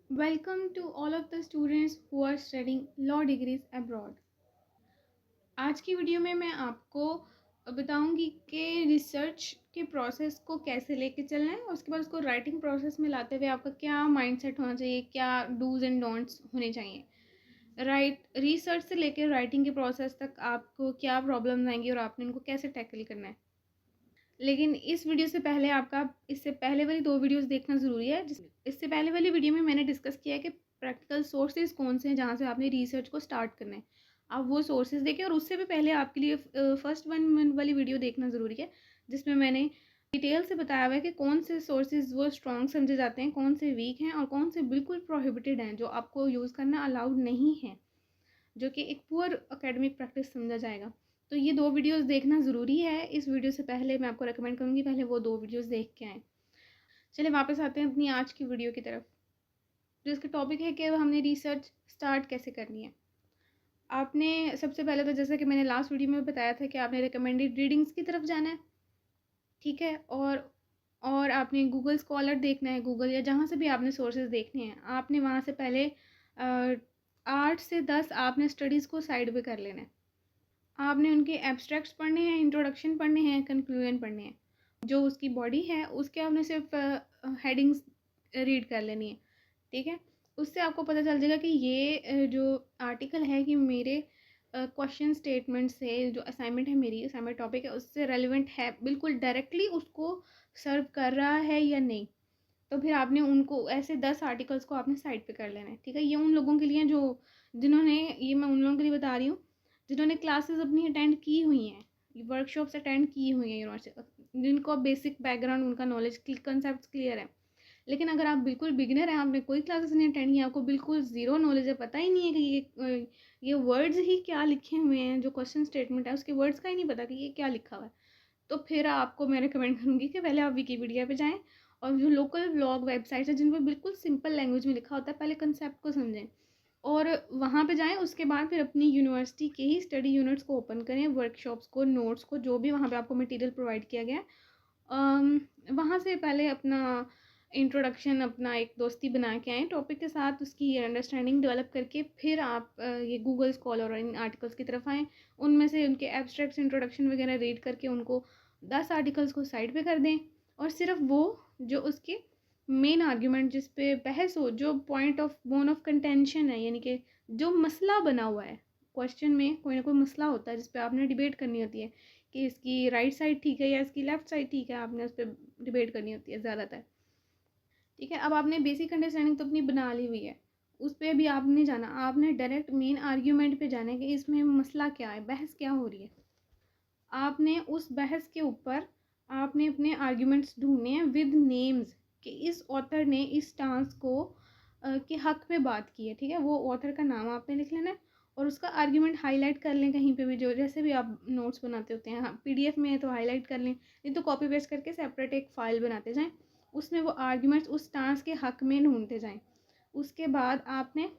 Welcome to all of the students who are studying law degrees abroad. आज की video में मैं आपको बताऊंगी कि रिसर्च के प्रोसेस को कैसे लेके चलना है और उसके बाद उसको राइटिंग प्रोसेस में लाते हुए आपका क्या माइंडसेट होना चाहिए, क्या डूज एंड डोंट्स होने चाहिए। रिसर्च से लेकर राइटिंग के प्रोसेस तक आपको क्या प्रॉब्लम्स आएंगी और आपने उनको कैसे टैकल करना है। लेकिन इस वीडियो से पहले आपका इससे पहले वाली 2 वीडियोस देखना ज़रूरी है। इससे पहले वाली वीडियो में मैंने डिस्कस किया है कि प्रैक्टिकल सोर्सेज कौन से हैं जहाँ से आपने रिसर्च को स्टार्ट करना है। आप वो सोर्सेज देखें और उससे भी पहले आपके लिए फर्स्ट 1 मिनट वाली वीडियो देखना ज़रूरी है, जिसमें मैंने डिटेल से बताया हुआ है कि कौन से सोर्सेज वो स्ट्रॉन्ग समझे जाते हैं, कौन से वीक हैं और कौन से बिल्कुल प्रोहिबिटेड हैं, जो आपको यूज़ करना अलाउड नहीं है, जो कि एक पुअर एकेडमिक प्रैक्टिस समझा जाएगा। तो ये 2 वीडियोस देखना ज़रूरी है। इस वीडियो से पहले मैं आपको रेकमेंड करूँगी पहले वो 2 वीडियोस देख के आएँ। चलिए वापस आते हैं अपनी आज की वीडियो की तरफ, जो इसका टॉपिक है कि हमने रिसर्च स्टार्ट कैसे करनी है। आपने सबसे पहले तो जैसे कि मैंने लास्ट वीडियो में बताया था कि आपने रिकमेंडेड रीडिंग्स की तरफ जाना है, ठीक है। और आपने गूगल स्कॉलर देखना है, गूगल या जहाँ से भी आपने सोर्सेज देखने हैं, आपने वहाँ से पहले 8 से 10 आपने स्टडीज़ को साइड पे कर लेना है। आपने उनके एब्स्ट्रैक्ट्स पढ़ने हैं, इंट्रोडक्शन पढ़ने हैं, कंक्लूजन पढ़ने हैं। जो उसकी बॉडी है उसके आपने सिर्फ हेडिंग्स रीड कर लेनी है, ठीक है। उससे आपको पता चल जाएगा कि ये जो आर्टिकल है कि मेरे क्वेश्चन स्टेटमेंट से जो असाइनमेंट है, मेरी असाइनमेंट टॉपिक है, उससे रेलिवेंट है, बिल्कुल डायरेक्टली उसको सर्व कर रहा है या नहीं। तो फिर आपने उनको ऐसे 10 आर्टिकल्स को आपने साइड पे कर लेना है, ठीक है। ये उन लोगों के लिए जो जिन्होंने ये मैं उन लोगों के लिए बता रही हूँ जिन्होंने क्लासेस अपनी अटेंड की हुई हैं, वर्कशॉप्स अटेंड की हुई हैं यूनिवर्सिटी, जिनको बेसिक बैकग्राउंड उनका नॉलेज कंसेप्ट क्लियर है। लेकिन अगर आप बिल्कुल बिगिनर हैं, आपने कोई क्लासेस नहीं अटेंड की, आपको बिल्कुल ज़ीरो नॉलेज है, पता ही नहीं है कि ये वर्ड्स ही क्या लिखे हुए हैं, जो क्वेश्चन स्टेटमेंट है उसके वर्ड्स का ही नहीं पता कि ये क्या लिखा हुआ है, तो फिर आपको मैं रिकमेंड करूँगी कि पहले आप विकीपीडिया पे जाएँ और जो लोकल ब्लॉग वेबसाइट्स हैं जिन पर बिल्कुल सिंपल लैंग्वेज में लिखा होता है, पहले कंसेप्ट को समझें और वहाँ पे जाएँ। उसके बाद फिर अपनी यूनिवर्सिटी के ही स्टडी यूनिट्स को ओपन करें, वर्कशॉप्स को, नोट्स को, जो भी वहाँ पे आपको मटेरियल प्रोवाइड किया गया है, वहाँ से पहले अपना इंट्रोडक्शन, अपना एक दोस्ती बना के आएँ टॉपिक के साथ, उसकी अंडरस्टैंडिंग डेवलप करके फिर आप ये गूगल स्कॉलर और इन आर्टिकल्स की तरफ आएँ। उनमें से उनके एब्स्ट्रैक्ट्स, इंट्रोडक्शन वगैरह रीड करके उनको 10 आर्टिकल्स को साइड पे कर दें और सिर्फ वो जो उसके मेन आर्ग्यूमेंट, जिस पे बहस हो, जो point of bone of contention है, यानी कि जो मसला बना हुआ है क्वेश्चन में, कोई ना कोई मसला होता है जिस पे आपने डिबेट करनी होती है कि इसकी राइट साइड ठीक है या इसकी लेफ्ट साइड ठीक है, आपने उस पर डिबेट करनी होती है ज़्यादातर, ठीक है। अब आपने बेसिक अंडरस्टैंडिंग तो अपनी बना ली हुई है, उस पर भी आपने जाना, आपने डायरेक्ट मेन आर्ग्यूमेंट पे जाना है कि इसमें मसला क्या है, बहस क्या हो रही है। आपने उस बहस के ऊपर आपने अपने आर्ग्यूमेंट्स ढूंढने हैं विद नेम्स, कि इस ऑथर ने इस स्टांस को के हक में बात की है, ठीक है। वो ऑथर का नाम आपने लिख लेना है और उसका आर्ग्यूमेंट हाईलाइट कर लें कहीं पे भी, जो जैसे भी आप नोट्स बनाते होते हैं। हाँ, पीडीएफ में है तो हाईलाइट कर लें, नहीं तो कॉपी पेस्ट करके सेपरेट एक फ़ाइल बनाते जाएं, उसमें वो आर्ग्यूमेंट्स उस स्टांस के हक में ढूंढते जाएं। उसके बाद आपने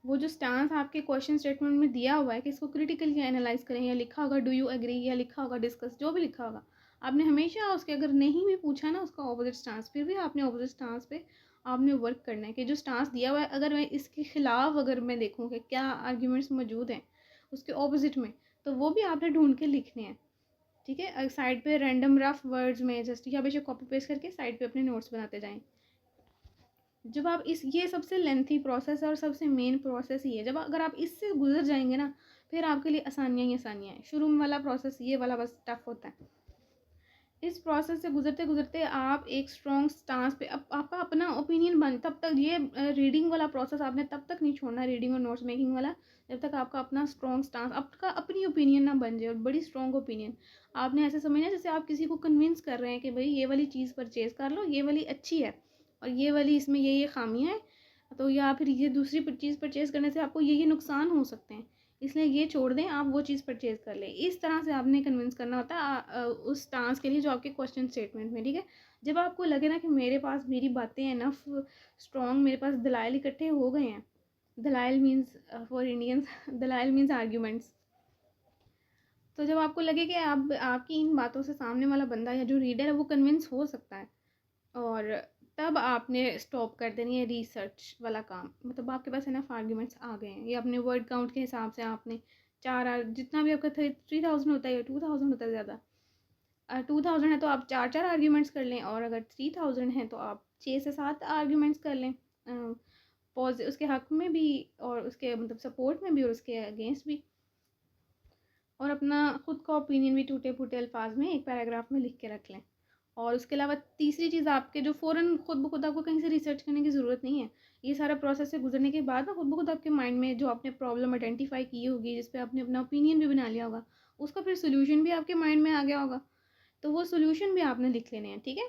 वो जो स्टांस आपके क्वेश्चन स्टेटमेंट में दिया हुआ है कि इसको क्रिटिकली एनालाइज करें, या लिखा होगा डू यू एग्री, या लिखा होगा डिस्कस, जो भी लिखा होगा, आपने हमेशा उसके, अगर नहीं भी पूछा ना उसका ऑपोजिट स्टांस, फिर भी आपने ऑपोजिट स्टांस पे आपने वर्क करना है कि जो स्टांस दिया हुआ है, अगर मैं इसके खिलाफ अगर मैं देखूँ कि क्या आर्ग्यूमेंट्स मौजूद हैं उसके ऑपोजिट में, तो वो भी आपने ढूंढ के लिखने हैं, ठीक है। साइड पे रैंडम रफ वर्ड्स में जस्ट या बेशक कॉपी पेस्ट करके साइड पे अपने नोट्स बनाते जाएं। जब आप इस ये सबसे लेंथी प्रोसेस है और सबसे मेन प्रोसेस ही है, जब अगर आप इससे गुजर जाएंगे ना, फिर आपके लिए आसानियाँ ही आसानियाँ हैं। शुरू में वाला प्रोसेस ये वाला बस टफ होता है। इस प्रोसेस से गुजरते गुजरते आप एक स्ट्रॉन्ग स्टांस पे आपका अपना ओपिनियन बन, तब तक ये रीडिंग वाला प्रोसेस आपने तब तक नहीं छोड़ना, रीडिंग और नोट्स मेकिंग वाला, जब तक आपका अपना स्ट्रॉन्ग स्टांस, आपका अपनी ओपिनियन ना बन जाए, और बड़ी स्ट्रॉन्ग ओपिनियन आपने ऐसे समझना जैसे आप किसी को कन्विंस कर रहे हैं कि भाई ये वाली चीज़ परचेज़ कर लो, ये वाली अच्छी है और ये वाली इसमें ये खामियाँ हैं, तो या फिर ये दूसरी चीज़ परचेज़ करने से आपको ये नुकसान हो सकते हैं, इसलिए ये छोड़ दें, आप वो चीज़ परचेज़ कर लें। इस तरह से आपने कन्विंस करना होता है उस टास्क के लिए जो आपके क्वेश्चन स्टेटमेंट में, ठीक है। जब आपको लगे ना कि मेरे पास मेरी बातें इनफ स्ट्रॉन्ग, मेरे पास दलाइल इकट्ठे हो गए हैं, दलाइल मीन्स फॉर इंडियंस दलाइल मीन्स आर्ग्यूमेंट्स, तो जब आपको लगे कि आप आपकी इन बातों से सामने वाला बंदा या जो रीडर है वो कन्विंस हो सकता है, और तब आपने स्टॉप कर देनी है रिसर्च वाला काम। मतलब आपके पास इनफ आर्ग्यूमेंट्स आ गए हैं, ये अपने वर्ड काउंट के हिसाब से आपने जितना भी आपका 3000 होता है या 2000 होता है, ज़्यादा 2000 है तो आप 4 आर्ग्यूमेंट्स कर लें, और अगर 3000 है तो आप 6 से 7 आर्ग्यूमेंट्स कर लें, पॉज उसके हक में भी और उसके मतलब सपोर्ट में भी और उसके अगेंस्ट भी। और अपना ख़ुद का ओपिनियन भी टूटे फूटे अल्फाज में एक पैराग्राफ में लिख के रख लें। और उसके अलावा तीसरी चीज़, आपके जो फ़ौरन खुद ब खुद आपको कहीं से रिसर्च करने की ज़रूरत नहीं है। ये सारा प्रोसेस से गुजरने के बाद ना खुद ब खुद आपके माइंड में जो आपने प्रॉब्लम आइडेंटिफाई की होगी, जिस पे आपने अपना ओपिनियन भी बना लिया होगा, उसका फिर सोल्यूशन भी आपके माइंड में आ गया होगा। तो वो सोल्यूशन भी आपने लिख लेने हैं, ठीक है।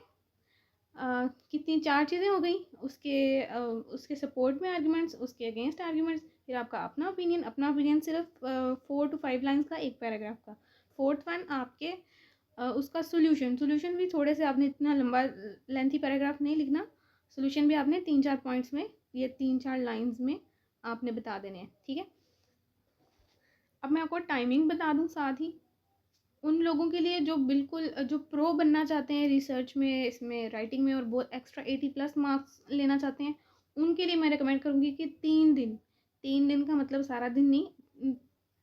कितनी 4 चीज़ें हो गई, उसके सपोर्ट में आर्ग्यूमेंट्स, उसके अगेंस्ट आर्ग्यूमेंट्स, फिर आपका अपना ओपिनियन सिर्फ 4 to 5 लाइन्स का एक पैराग्राफ का। फोर्थ वन आपके उसका सोल्यूशन भी थोड़े से आपने इतना लंबा लेंथी पैराग्राफ नहीं लिखना। सोल्यूशन भी आपने 3-4 पॉइंट्स में, ये 3-4 लाइन्स में आपने बता देने हैं, ठीक है। अब मैं आपको टाइमिंग बता दूँ साथ ही। उन लोगों के लिए जो बिल्कुल जो प्रो बनना चाहते हैं रिसर्च में, इसमें राइटिंग में, और बहुत एक्स्ट्रा 80+ मार्क्स लेना चाहते हैं, उनके लिए मैं रिकमेंड करूँगी कि 3 दिन का मतलब सारा दिन नहीं,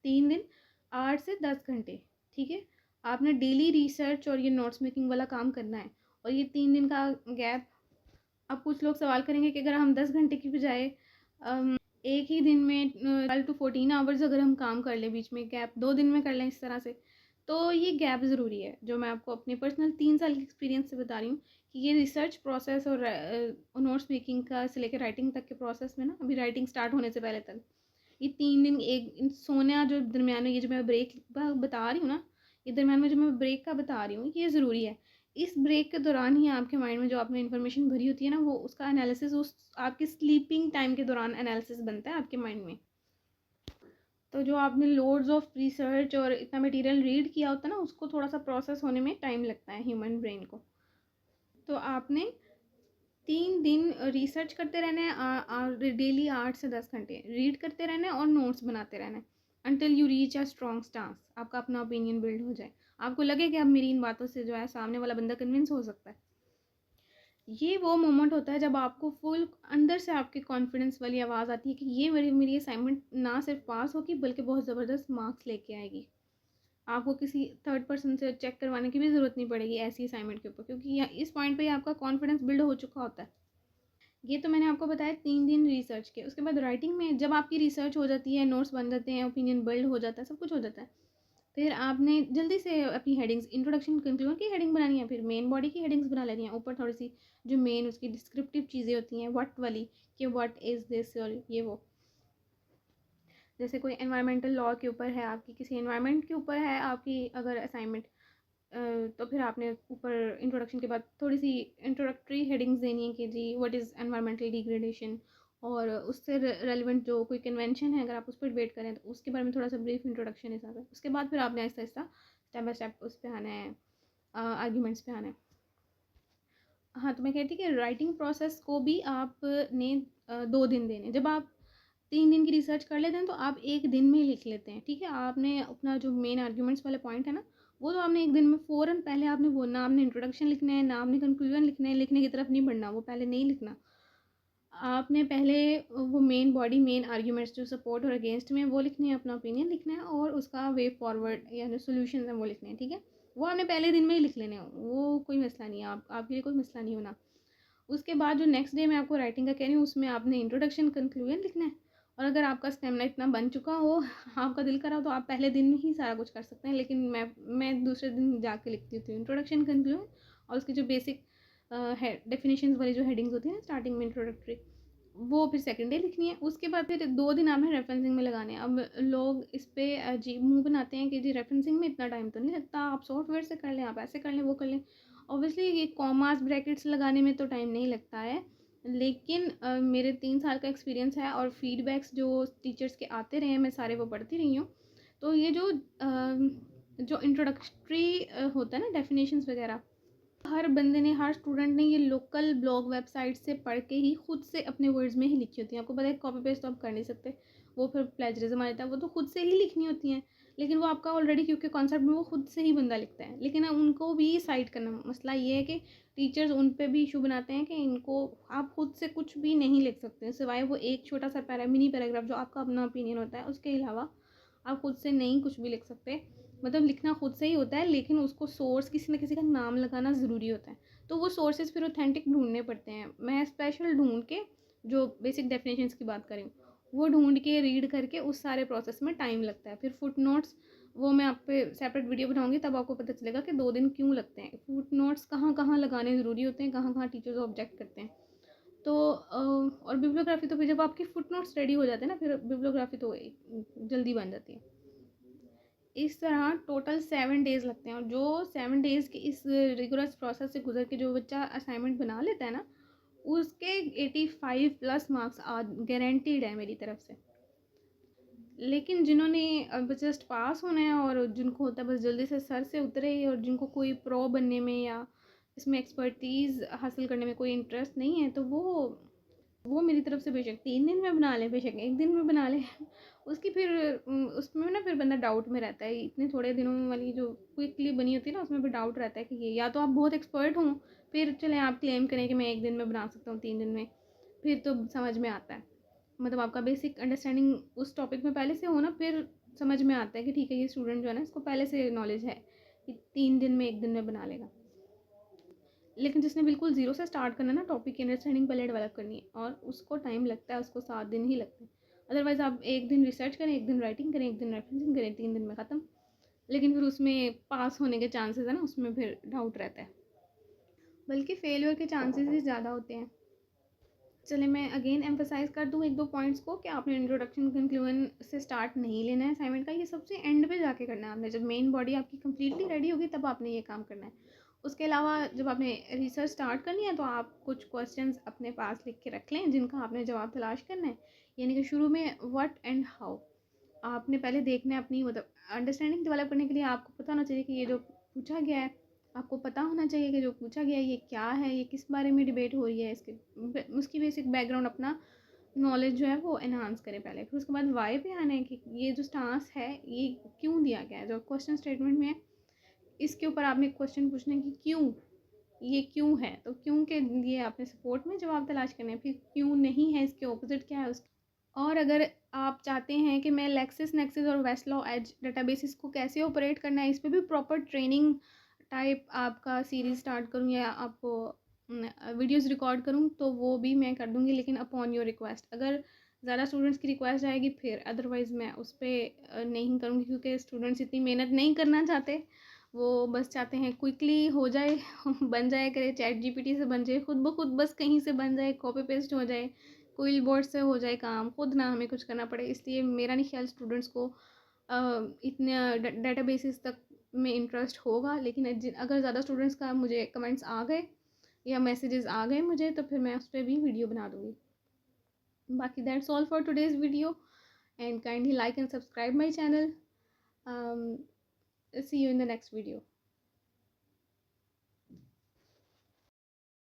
3 दिन 8 से 10 घंटे, ठीक है। आपने डेली रिसर्च और ये नोट्स मेकिंग वाला काम करना है। और ये 3 दिन का गैप, अब कुछ लोग सवाल करेंगे कि अगर हम 10 घंटे की बजाय एक ही दिन में 12 to 14 आवर्स अगर हम काम कर लें, बीच में गैप 2 दिन में कर लें इस तरह से, तो ये गैप ज़रूरी है। जो मैं आपको अपने पर्सनल 3 साल के एक्सपीरियंस से बता रही हूँ कि ये रिसर्च प्रोसेस और नोट्स मेकिंग का से लेकर राइटिंग तक के प्रोसेस में ना, अभी राइटिंग स्टार्ट होने से पहले तक ये 3 दिन एक सोना जो दरमियान में, ये जो मैं ब्रेक बता रही हूँ ना, ये दरमियान में जो मैं ब्रेक का बता रही हूँ, ये ज़रूरी है। इस ब्रेक के दौरान ही आपके माइंड में जो आपने इन्फॉर्मेशन भरी होती है ना, वो उसका एनालिसिस उस आपकी स्लीपिंग टाइम के दौरान एनालिसिस बनता है आपके माइंड में। तो जो आपने लोड्स ऑफ रिसर्च और इतना मटेरियल रीड किया होता है ना, उसको थोड़ा सा प्रोसेस होने में टाइम लगता है ह्यूमन ब्रेन को। तो आपने 3 दिन रिसर्च करते रहना है, डेली 8 से 10 घंटे रीड करते रहना है और नोट्स बनाते रहना है until you reach a strong stance. आपका अपना ओपिनियन बिल्ड हो जाए, आपको लगे कि अब मेरी इन बातों से जो है सामने वाला बंदा कन्विंस हो सकता है। ये वो मोमेंट होता है जब आपको फुल अंदर से आपके कॉन्फिडेंस वाली आवाज़ आती है कि ये मेरी असाइनमेंट ना सिर्फ पास होगी बल्कि बहुत ज़बरदस्त मार्क्स लेके आएगी। आपको किसी थर्ड पर्सन से चेक करवाने की भी ज़रूरत नहीं पड़ेगी ऐसी असाइनमेंट के ऊपर, क्योंकि इस पॉइंट पे आपका कॉन्फिडेंस बिल्ड हो चुका होता है। ये तो मैंने आपको बताया 3 दिन रिसर्च के। उसके बाद राइटिंग में जब आपकी रिसर्च हो जाती है, नोट्स बन जाते हैं, ओपिनियन बिल्ड हो जाता है, सब कुछ हो जाता है, फिर आपने जल्दी से अपनी हेडिंग्स, इंट्रोडक्शन कंक्लूजन की हेडिंग बनानी है, फिर मेन बॉडी की हेडिंग्स बना लेनी है, ऊपर थोड़ी सी जो मेन उसकी डिस्क्रिप्टिव चीज़ें होती हैं व्हाट वाली, कि व्हाट इज़ दिस और ये वो। जैसे कोई एनवायरमेंटल लॉ के ऊपर है आपकी, किसी एनवायरमेंट के ऊपर है आपकी अगर असाइनमेंट, तो फिर आपने ऊपर इंट्रोडक्शन के बाद थोड़ी सी इंट्रोडक्टरी हेडिंग्स देनी है कि जी व्हाट इज़ एनवायरमेंटल डिग्रेडेशन, और उससे रेलिवेंट जो कोई कन्वेंशन है अगर आप उस पर डिबेट करें तो उसके बारे में थोड़ा सा ब्रीफ इंट्रोडक्शन हिसाब है। उसके बाद फिर आपने Aahista Aahista step by step उस पर आना है, आर्ग्यूमेंट्स पे आना है। हाँ, तो मैं कहती कि राइटिंग प्रोसेस को भी आपने 2 दिन देने। जब आप 3 दिन की रिसर्च कर लेते हैं तो आप 1 दिन में ही लिख लेते हैं, ठीक है। आपने अपना जो मेन आर्ग्यूमेंट्स वाले पॉइंट है ना, वो तो आपने 1 दिन में फ़ौरन पहले आपने वो ना आपने इंट्रोडक्शन लिखना है, ना आपने कंक्लूजन लिखना है, लिखने की तरफ नहीं बढ़ना, वो पहले नहीं लिखना। आपने पहले वो मेन बॉडी, मेन आर्ग्यूमेंट्स जो सपोर्ट और अगेंस्ट में, वो लिखने हैं, अपना ओपिनियन लिखना है, और उसका वे फॉरवर्ड यानी सॉल्यूशंस हैं वो लिखने हैं, ठीक है। वो आपने पहले दिन में ही लिख लेने हो, वो कोई मसला नहीं है, आपके लिए कोई मसला नहीं होना। उसके बाद जो नेक्स्ट डे मैं आपको राइटिंग का कह रही हूँ, उसमें आपने इंट्रोडक्शन कंक्लूजन लिखना है। और अगर आपका स्टेमिना इतना बन चुका हो, आपका दिल करा, तो आप पहले दिन ही सारा कुछ कर सकते हैं, लेकिन मैं दूसरे दिन जाके लिखती हूँ इंट्रोडक्शन कंक्लूजन, और उसकी जो बेसिक डेफिनेशंस वाली जो हेडिंग्स होती हैं ना स्टार्टिंग में इंट्रोडक्टरी, वो फिर सेकंड डे लिखनी है। उसके बाद फिर 2 दिन आपने रेफरेंसिंग में लगाने हैं। अब लोग इस पे अजीब मुँह बनाते हैं कि जी रेफरेंसिंग में इतना टाइम तो नहीं लगता, आप सॉफ्टवेयर से कर लें, आप ऐसे कर लें, वो कर लें। ऑब्वियसली ये कॉमास ब्रैकेट्स लगाने में तो टाइम नहीं लगता है, लेकिन मेरे 3 साल का एक्सपीरियंस है और फीडबैक्स जो टीचर्स के आते रहे हैं, मैं सारे वो पढ़ती रही हूँ। तो ये जो इंट्रोडक्टरी होता है ना, डेफिनेशंस वगैरह, हर बंदे ने, हर स्टूडेंट ने ये लोकल ब्लॉग वेबसाइट से पढ़ के ही खुद से अपने वर्ड्स में ही लिखी होती हैं। आपको पता है कॉपी पेस्ट तो आप कर नहीं सकते, वो फिर प्लेजरिज्म आ जाता है। वो तो खुद से ही लिखनी होती हैं, लेकिन वो आपका ऑलरेडी, क्योंकि कॉन्सेप्ट में वो खुद से ही बंदा लिखता है, लेकिन उनको भी साइड करना। मसला ये है कि टीचर्स उन पे भी इशू बनाते हैं कि इनको आप खुद से कुछ भी नहीं लिख सकते, सिवाय वो एक छोटा सा मिनी पैराग्राफ जो आपका अपना ओपिनियन होता है, उसके अलावा आप खुद से नहीं कुछ भी लिख सकते। मतलब लिखना खुद से ही होता है, लेकिन उसको सोर्स किसी न किसी का नाम लगाना ज़रूरी होता है। तो वो सोर्सेज फिर ऑथेंटिक ढूंढने पड़ते हैं। मैं स्पेशल ढूंढ के, जो बेसिक डेफिनेशंस की बात करें, वो ढूंढ के रीड करके उस सारे प्रोसेस में टाइम लगता है। फिर फुट नोट्स, वो मैं आप पे सेपरेट वीडियो बनाऊंगी, तब आपको पता चलेगा कि 2 दिन क्यों लगते हैं। फुट नोट्स कहाँ कहाँ लगाने ज़रूरी होते हैं, कहाँ कहाँ टीचर्स ऑब्जेक्ट करते हैं। तो और बिब्लियोग्राफी तो फिर जब आपकी फुट नोट्स रेडी हो जाते हैं ना, फिर बिब्लियोग्राफी तो जल्दी बन जाती है। इस तरह टोटल 7 डेज़ लगते हैं, और जो 7 डेज़ के इस रिगोरस प्रोसेस से गुजर के जो बच्चा असाइनमेंट बना लेता है ना, उसके 85 प्लस मार्क्स गारंटीड है मेरी तरफ से। लेकिन जिन्होंने अब जस्ट पास होना है, और जिनको होता है बस जल्दी से सर से उतरे, और जिनको कोई प्रो बनने में या इसमें एक्सपर्टीज़ हासिल करने में कोई इंटरेस्ट नहीं है, तो वो मेरी तरफ से बेशक 3 दिन में बना ले, बेशक 1 दिन में बना ले। उसकी फिर उसमें ना फिर बंदा डाउट में रहता है। इतने थोड़े दिनों में वाली जो क्विकली बनी होती है ना, उसमें फिर डाउट रहता है कि ये या तो आप बहुत एक्सपर्ट हों, फिर चले आप क्लेम करें कि मैं 1 दिन में बना सकता हूँ, 3 दिन में, फिर तो समझ में आता है। मतलब आपका बेसिक अंडरस्टैंडिंग उस टॉपिक में पहले से हो ना, फिर समझ में आता है कि ठीक है, ये स्टूडेंट जो है ना, इसको पहले से नॉलेज है कि 3 दिन में 1 दिन में बना लेगा। लेकिन जिसने बिल्कुल ज़ीरो से स्टार्ट करना है ना, टॉपिक की अंडरस्टैंडिंग पहले डेवलप करनी है, और उसको टाइम लगता है, उसको 7 दिन ही लगते हैं। अदरवाइज़ आप 1 दिन रिसर्च करें, 1 दिन राइटिंग करें, 1 दिन रेफरेंसिंग करें, 3 दिन में ख़त्म। लेकिन फिर उसमें पास होने के चांसेस है ना, उसमें फिर डाउट रहता है, बल्कि फेलियर के चांसेस ही ज़्यादा होते हैं। चले मैं अगेन एम्फोसाइज़ कर दूँ 1-2 पॉइंट्स को, कि आपने इंट्रोडक्शन कंक्लूजन से स्टार्ट नहीं लेना है असाइनमेंट का। ये सबसे एंड पे जाके करना है आपने, जब मेन बॉडी आपकी कंप्लीटली रेडी होगी तब आपने ये काम करना है। उसके अलावा जब आपने रिसर्च स्टार्ट करनी है, तो आप कुछ क्वेश्चंस अपने पास लिख के रख लें, जिनका आपने जवाब तलाश करना है। यानी कि शुरू में व्हाट एंड हाउ आपने पहले देखना है। अपनी मतलब अंडरस्टैंडिंग डेवलप करने के लिए आपको पता होना चाहिए कि ये जो पूछा गया है, आपको पता होना चाहिए कि जो पूछा गया है ये क्या है, ये किस बारे में डिबेट हो रही है, उसकी बेसिक बैकग्राउंड अपना नॉलेज जो है वो एनहांस करें पहले। फिर उसके बाद वाई पे आना है कि ये जो स्टांस है ये क्यों दिया गया है, जो क्वेश्चन स्टेटमेंट में है, इसके ऊपर आपने क्वेश्चन पूछना है कि क्यों, ये क्यों है, तो क्यों के लिए आपने सपोर्ट में जवाब तलाश करना है। फिर क्यों नहीं है, इसके ऑपोजिट क्या है उसके। और अगर आप चाहते हैं कि मैं लेक्सिस नेक्सिस और वेस्टलॉ एज डेटाबेसिस को कैसे ऑपरेट करना है, इस पर भी प्रॉपर ट्रेनिंग टाइप आपका सीरीज़ स्टार्ट करूँ, या आपको वीडियोस रिकॉर्ड करूँ, तो वो भी मैं कर दूँगी, लेकिन अपॉन योर रिक्वेस्ट। अगर ज़्यादा स्टूडेंट्स की रिक्वेस्ट आएगी फिर, अदरवाइज़ मैं उस पर नहीं करूँगी, क्योंकि स्टूडेंट्स इतनी मेहनत नहीं करना चाहते। वो बस चाहते हैं क्विकली हो जाए बन जाए, करे चैट जीपीटी से बन जाए, खुद ब खुद बस कहीं से बन जाए, कॉपी पेस्ट हो जाए, कोई बोर्ड से हो जाए काम, खुद ना हमें कुछ करना पड़े। इसलिए मेरा नहीं ख्याल स्टूडेंट्स को इतने डेटाबेसेस तक में इंटरेस्ट होगा। लेकिन अगर ज़्यादा स्टूडेंट्स का मुझे कमेंट्स आ गए या मैसेजेस आ गए मुझे, तो फिर मैं उस पर भी वीडियो बना दूँगी। बाकी that's all for today's video, and kindly like and subscribe my channel. See you in the next video.